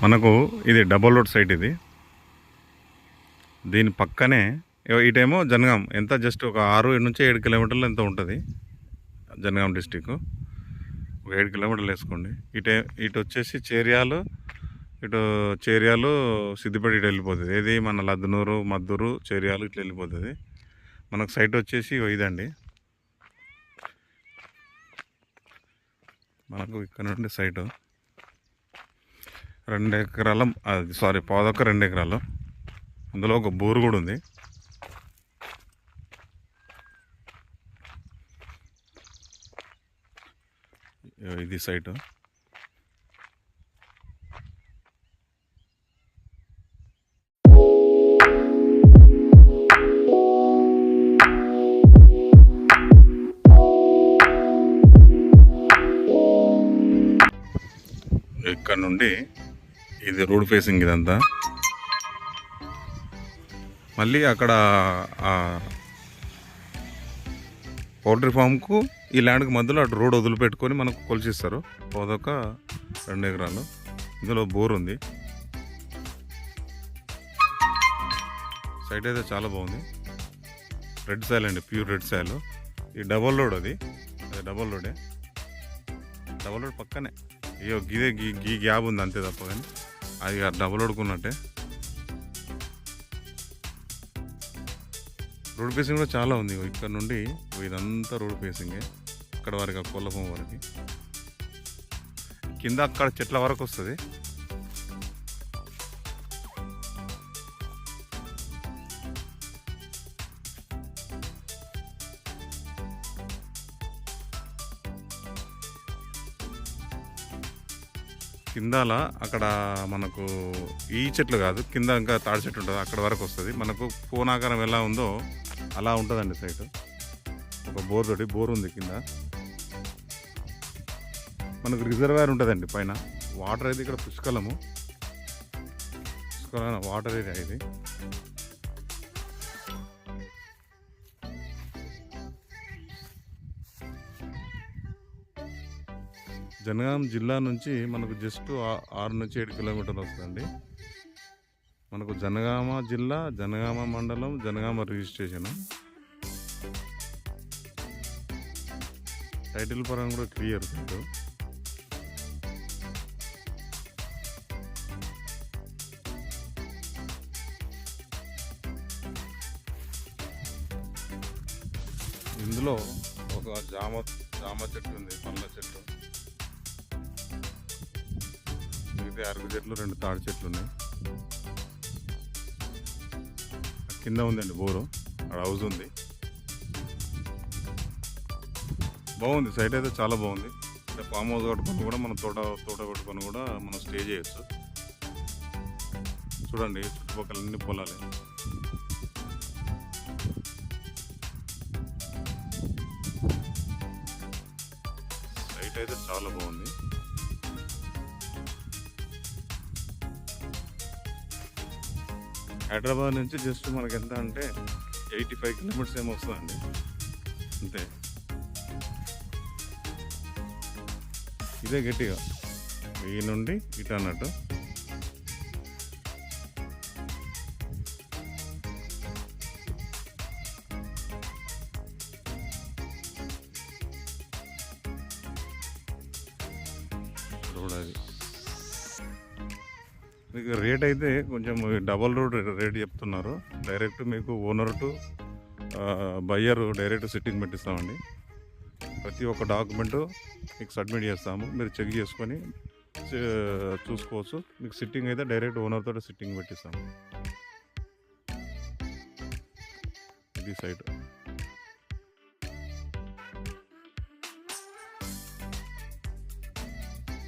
మనకు ఇది double road site. ఇది దీని పక్కనే ఇటేమో జనగాం, ఎంత జస్ట్ ఒక 6 నుంచి 7 కిలోమీటర్లు ఎంత ఉంటుంది జనగాం డిస్టిక్. ఒక 7 కిలోమీటర్లు వేసుకోండి. ఇటు వచ్చేసి చేర్యాలు సిద్దిపేట ఇటు వెళ్ళిపోతుంది. ఏది మన లద్దునూరు, మద్దూరు, చేర్యాలు ఇట్లా వెళ్ళిపోతుంది. మనకు సైట్ వచ్చేసి ఇదండి. మనకు ఇక్కడ నుండి సైటు 2 ఎకరాల, పాదొక్క 2 ఎకరాలు. అందులో ఒక బోరు కూడా ఉంది. ఇది సైటు. ఇక్కడ నుండి ఇది రోడ్ ఫేసింగ్ ఇదంతా. మళ్ళీ అక్కడ పౌల్ట్రీ ఫామ్కు ఈ ల్యాండ్కి మధ్యలో అటు రోడ్ వదిలిపెట్టుకొని మనకు కొలిచిస్తారు. పోదొక 2 ఎకరాలు. ఇందులో బోర్ ఉంది. సైట్ అయితే చాలా బాగుంది. రెడ్ సాయిల్ అండి, ప్యూర్ రెడ్ సాయిల్. ఈ డబల్ రోడ్, అది డబల్ రోడే. డబల్ రోడ్ పక్కనే అయ్యో గీ గ్యాప్ ఉంది అంతే తప్ప, కానీ అది డబల్ రోడ్కున్నట్టే. రోడ్ ఫేసింగ్ కూడా చాలా ఉంది. ఇక్కడ నుండి ఇదంతా రోడ్ ఫేసింగే, అక్కడ వరకు కొల్లఫం వరకు. కింద అక్కడ చెట్ల వరకు వస్తుంది. కిందాల అక్కడ మనకు ఈ చెట్లు కాదు, కింద ఇంకా తాడి చెట్టు ఉంటుంది, అక్కడ వరకు వస్తుంది. మనకు కోనాకారం ఎలా ఉందో అలా ఉంటుందండి సైట్. ఒక బోర్ ఉంది కింద. మనకు రిజర్వాయర్ ఉంటుందండి పైన. వాటర్ అయితే ఇక్కడ పుష్కలమైన వాటర్ ఏరియా ఇది. జనగాం జిల్లా నుంచి మనకు జస్ట్ 6 నుంచి 7 కిలోమీటర్లు వస్తుందండి. మనకు జనగామ జిల్లా, జనగామ మండలం, జనగామ రిజిస్ట్రేషన్. టైటిల్ పరంగా కూడా క్లియర్ సైట్. ఇందులో ఒక జామ చెట్టు ఉంది, పళ్ళ చెట్టు. మిగతా అరటి చెట్లు, 2 తాడి చెట్లు ఉన్నాయి. కింద ఉందండి బోరు, అక్కడ హౌస్ ఉంది. బాగుంది సైట్ అయితే, చాలా బాగుంది. అంటే ఫామ్ హౌస్ కట్టుకొని కూడా మనం తోట పెట్టుకొని కూడా మనం స్టే చేయొచ్చు. చూడండి చుట్టుపక్కల అన్ని పొలాలే. సైట్ అయితే చాలా బాగుంది. హైదరాబాద్ నుంచి జస్ట్ మనకి ఎంత అంటే 85 కిలోమీటర్స్ ఏమో వస్తుందండి అంతే. ఇదే గట్టిగా ఈ నుండి ఇటు అన్నట్టు. రోడ్ అది. మీకు రేట్ అయితే కొంచెం డబల్ రోడ్ రేట్ చెప్తున్నారు. డైరెక్ట్ మీకు owner to buyer direct sitting పెట్టిస్తామండి. ప్రతి ఒక్క డాక్యుమెంటు మీకు సబ్మిట్ చేస్తాము, మీరు చెక్ చేసుకొని చూసుకోవచ్చు. మీకు సిట్టింగ్ అయితే డైరెక్ట్ ఓనర్తో సిట్టింగ్ పెట్టిస్తాము. ఇది సైట్.